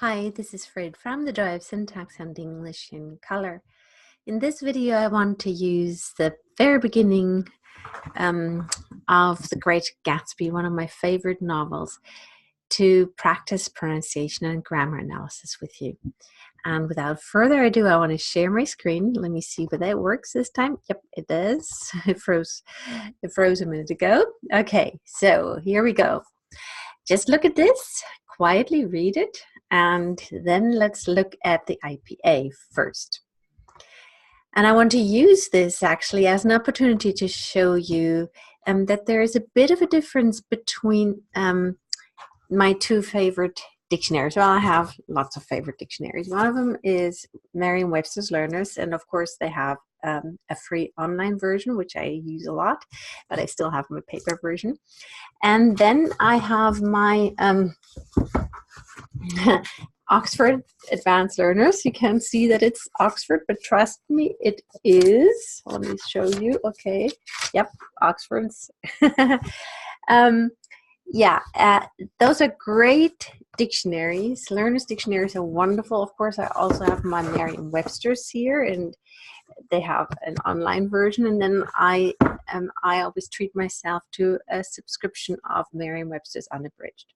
Hi, this is Frid from the Joy of Syntax and English in Color. In this video, I want to use the very beginning of The Great Gatsby, one of my favorite novels, to practice pronunciation and grammar analysis with you. And without further ado, I want to share my screen. Let me see whether it works this time. Yep, it does. It froze a minute ago. Okay, so here we go. Just look at this, quietly read it, and then let's look at the IPA first. And I want to use this actually as an opportunity to show you that there is a bit of a difference between my two favorite dictionaries. Well, I have lots of favorite dictionaries. One of them is Merriam-Webster's Learners, and of course they have a free online version, which I use a lot, but I still have my paper version. And then I have my Oxford Advanced Learners. You can see that it's Oxford, but trust me, it is. Let me show you. Okay. Yep, Oxford's. Those are great dictionaries. Learners' dictionaries are wonderful. Of course, I also have my Merriam-Webster's here, and they have an online version. And then I always treat myself to a subscription of Merriam-Webster's Unabridged.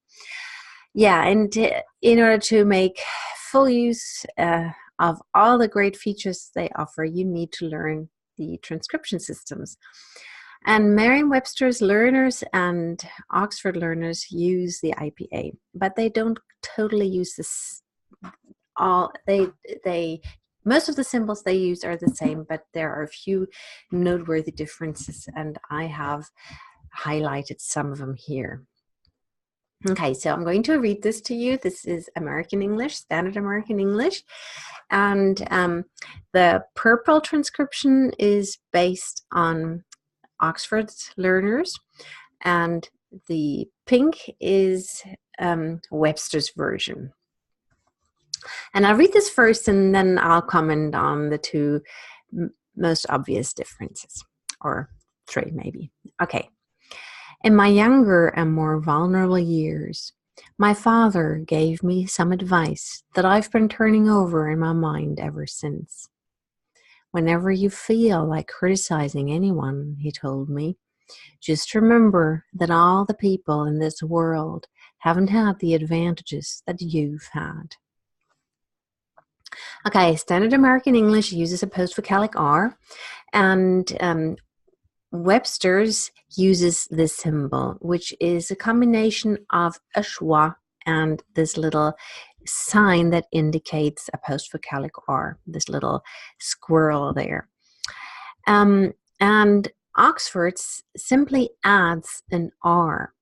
Yeah, and in order to make full use of all the great features they offer, you need to learn the transcription systems. And Merriam-Webster's Learners and Oxford Learners use the IPA, but they don't totally use this. Most of the symbols they use are the same, but there are a few noteworthy differences, and I have highlighted some of them here. Okay, so I'm going to read this to you. This is American English, Standard American English. And the purple transcription is based on Oxford's Learners, and the pink is Webster's version. And I'll read this first, and then I'll comment on the two most obvious differences, or three maybe. Okay. In my younger and more vulnerable years, my father gave me some advice that I've been turning over in my mind ever since. Whenever you feel like criticizing anyone, he told me, just remember that all the people in this world haven't had the advantages that you've had. Okay, Standard American English uses a postvocalic R, and Webster's uses this symbol, which is a combination of a schwa and this little sign that indicates a postvocalic R, this little squirrel there. And Oxford's simply adds an R.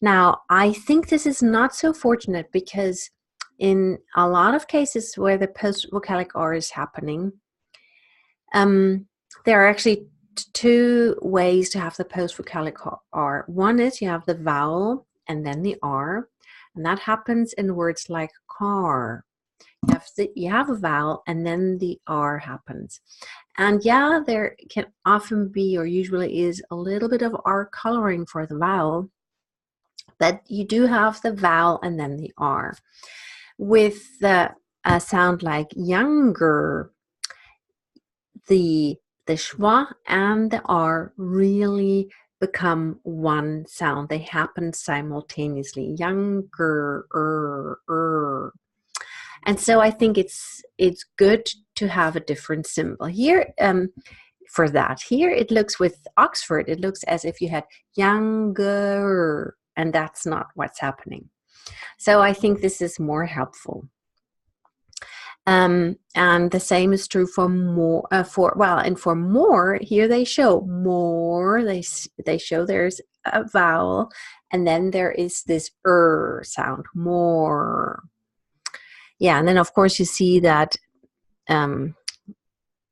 Now, I think this is not so fortunate because in a lot of cases where the postvocalic R is happening, there are actually two ways to have the postvocalic R. One is you have the vowel and then the R, and that happens in words like car. You have a vowel and then the R happens. And yeah, there can often be, or usually is, a little bit of R coloring for the vowel, but you do have the vowel and then the R. With a sound like younger, the schwa and the R really become one sound. They happen simultaneously. Younger, And so I think it's good to have a different symbol here for that. Here it looks with Oxford, it looks as if you had younger, and that's not what's happening. So I think this is more helpful. And the same is true for more. For more, here they show more. They show there's a vowel, and then there is this sound, more. Yeah, and then of course you see that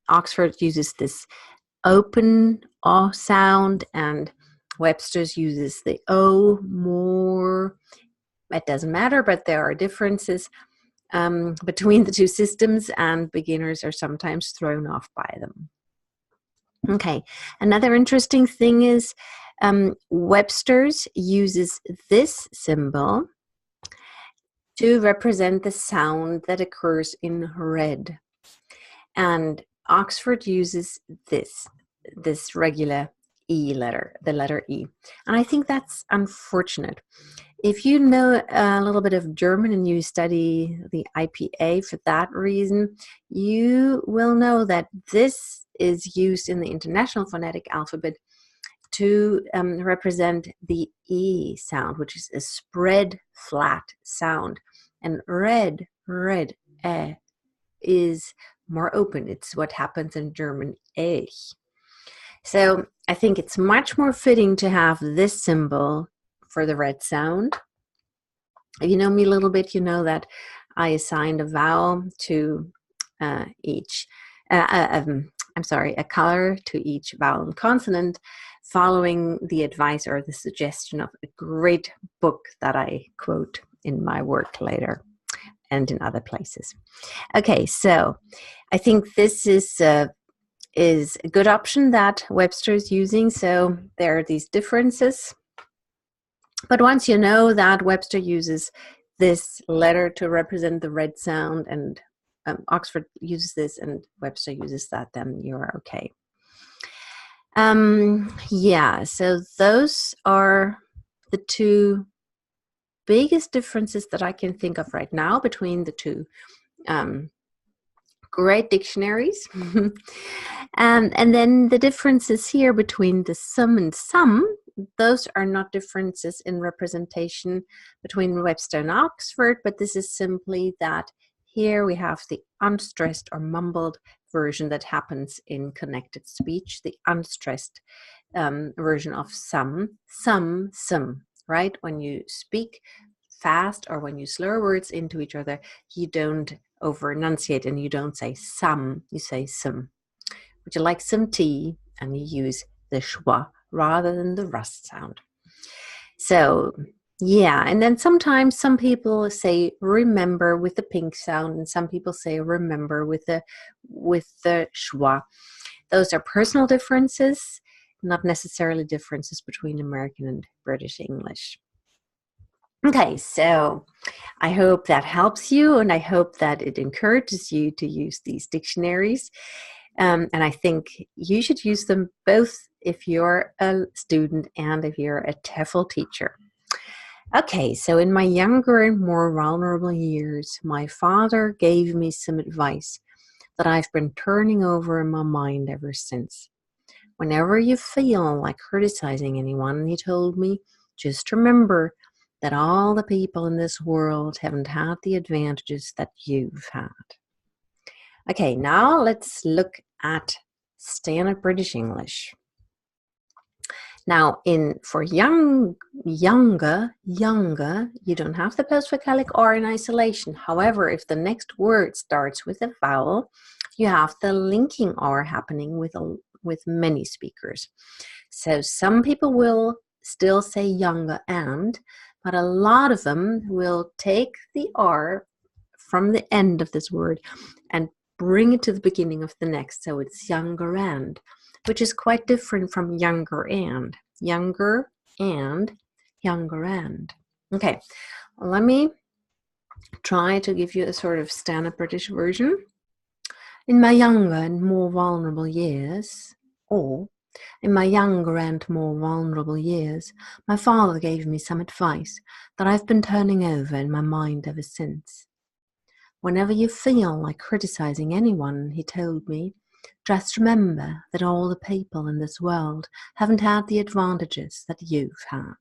Oxford uses this open O sound, and Webster's uses the O, more. It doesn't matter, but there are differences between the two systems, and beginners are sometimes thrown off by them. Okay, another interesting thing is Webster's uses this symbol to represent the sound that occurs in red. And Oxford uses this regular E letter, the letter E. And I think that's unfortunate. If you know a little bit of German and you study the IPA for that reason, you will know that this is used in the International Phonetic Alphabet to represent the E sound, which is a spread flat sound. And red, is more open. It's what happens in German, ich. So I think it's much more fitting to have this symbol for the red sound. If you know me a little bit, you know that I assigned a vowel to each, a color to each vowel and consonant, following the advice or the suggestion of a great book that I quote in my work later and in other places. Okay, so I think this is a good option that Webster is using. So there are these differences. But once you know that Webster uses this letter to represent the red sound, and Oxford uses this and Webster uses that, then you're okay. Yeah, so those are the two biggest differences that I can think of right now between the two great dictionaries. And then the differences here between the some and some, those are not differences in representation between Webster and Oxford, but this is simply that here we have the unstressed or mumbled version that happens in connected speech, the unstressed version of some, right? When you speak fast or when you slur words into each other, you don't over enunciate and you don't say some, you say some. Would you like some tea? And you use the schwa rather than the rust sound. So yeah, and then sometimes some people say remember with the pink sound, and some people say remember with the schwa. Those are personal differences, not necessarily differences between American and British English. Okay, so I hope that helps you, and I hope that it encourages you to use these dictionaries. And I think you should use them both if you're a student and if you're a TEFL teacher. Okay, so in my younger and more vulnerable years, my father gave me some advice that I've been turning over in my mind ever since. Whenever you feel like criticizing anyone, he told me, just remember that all the people in this world haven't had the advantages that you've had. Okay, now let's look at standard British English. Now, for younger, you don't have the post-vocalic R in isolation. However, if the next word starts with a vowel, you have the linking R happening with many speakers. So some people will still say younger and, but a lot of them will take the R from the end of this word and bring it to the beginning of the next. So it's younger and, which is quite different from younger and. Younger and, younger and. Okay, let me try to give you a sort of standard British version. In my younger and more vulnerable years, or in my younger and more vulnerable years, my father gave me some advice that I've been turning over in my mind ever since. Whenever you feel like criticizing anyone, he told me, just remember that all the people in this world haven't had the advantages that you've had.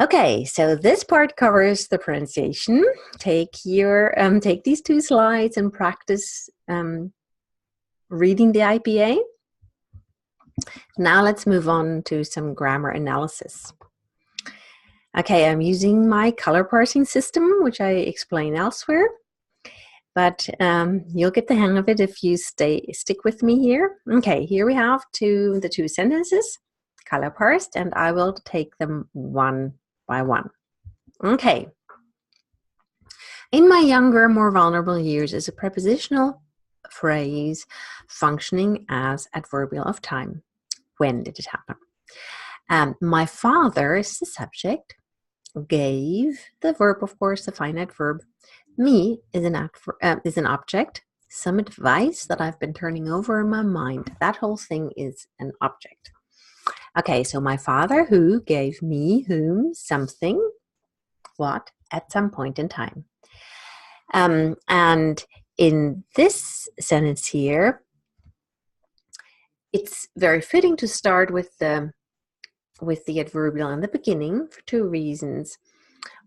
Okay, so this part covers the pronunciation. Take these two slides and practice reading the IPA. Now let's move on to some grammar analysis. Okay, I'm using my color parsing system, which I explain elsewhere. But you'll get the hang of it if you stick with me here. Okay, here we have the two sentences, color parsed, and I will take them one by one. Okay. In my younger, more vulnerable years is a prepositional phrase functioning as adverbial of time. When did it happen? My father is the subject. gave, the verb, of course, the finite verb. Me is an object. Some advice that I've been turning over in my mind. That whole thing is an object. Okay, so my father who gave me whom something, what, at some point in time. And in this sentence here, it's very fitting to start with the adverbial in the beginning for two reasons.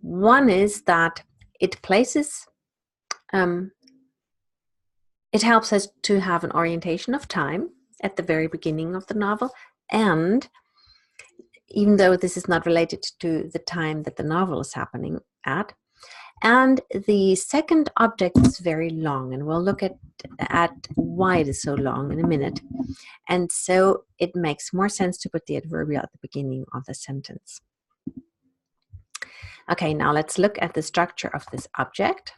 One is that it places, it helps us to have an orientation of time at the very beginning of the novel, and even though this is not related to the time that the novel is happening at. And the second object is very long, and we'll look at why it is so long in a minute. And so it makes more sense to put the adverbial at the beginning of the sentence. Okay, now let's look at the structure of this object.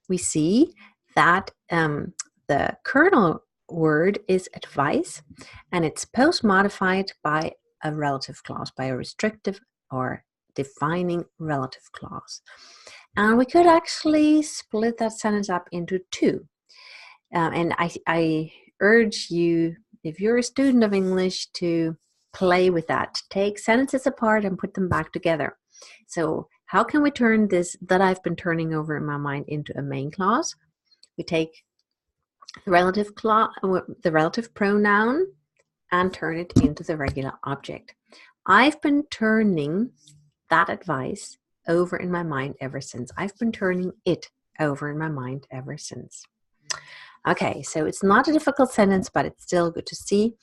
We see that the kernel word is advice, and it's post-modified by a relative clause, by a restrictive or defining relative clause. And we could actually split that sentence up into two. And I urge you, if you're a student of English, to play with that. Take sentences apart and put them back together. So how can we turn this that I've been turning over in my mind into a main clause? We take the relative pronoun and turn it into the regular object. I've been turning that advice over in my mind ever since. I've been turning it over in my mind ever since. Okay, so it's not a difficult sentence, but it's still good to see.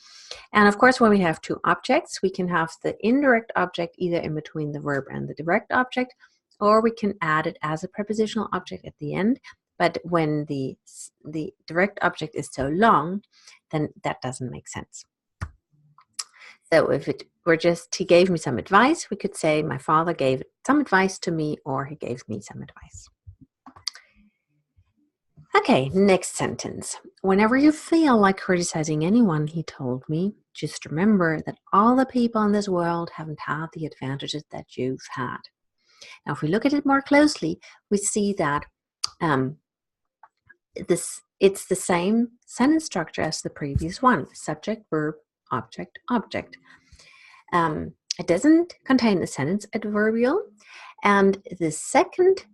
And of course, when we have two objects, we can have the indirect object either in between the verb and the direct object, or we can add it as a prepositional object at the end. But when the direct object is so long, then that doesn't make sense. So if it were just, he gave me some advice, we could say my father gave some advice to me, or he gave me some advice. Okay, next sentence. Whenever you feel like criticizing anyone, he told me, just remember that all the people in this world haven't had the advantages that you've had. Now, if we look at it more closely, we see that it's the same sentence structure as the previous one: subject, verb, object, object. It doesn't contain the sentence adverbial, and the second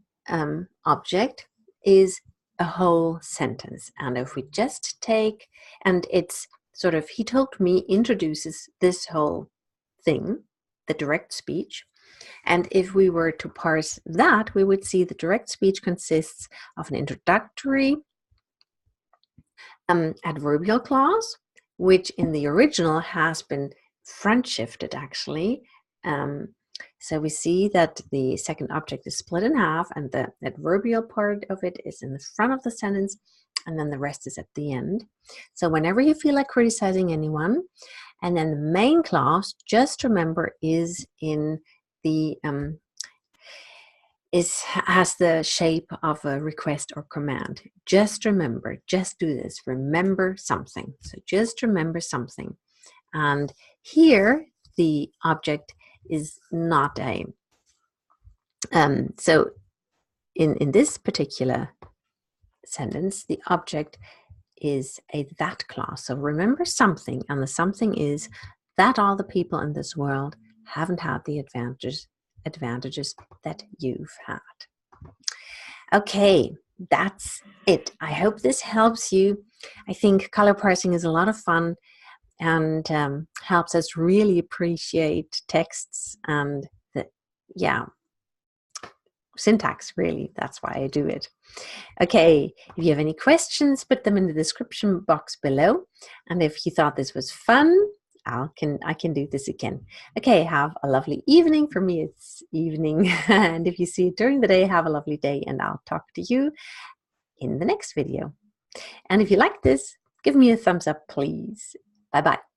object is a whole sentence. And if we just take, and it's sort of, he told me, introduces this whole thing, the direct speech. And if we were to parse that, we would see the direct speech consists of an introductory adverbial clause, which in the original has been front shifted actually. So we see that the second object is split in half, and the adverbial part of it is in the front of the sentence, and then the rest is at the end. So whenever you feel like criticizing anyone, and then the main clause, just remember, is in the has the shape of a request or command. Just remember, just do this, remember something. So just remember something. And here the object is not a so in this particular sentence, the object is a that clause. So remember something, and the something is that all the people in this world haven't had the advantages that you've had. Okay, that's it. I hope this helps you. I think color parsing is a lot of fun and helps us really appreciate texts and syntax, really. That's why I do it. Okay, if you have any questions, put them in the description box below. And if you thought this was fun, I can do this again. Okay, have a lovely evening. For me, it's evening. And if you see it during the day, have a lovely day, and I'll talk to you in the next video. And if you like this, give me a thumbs up, please. Bye-bye.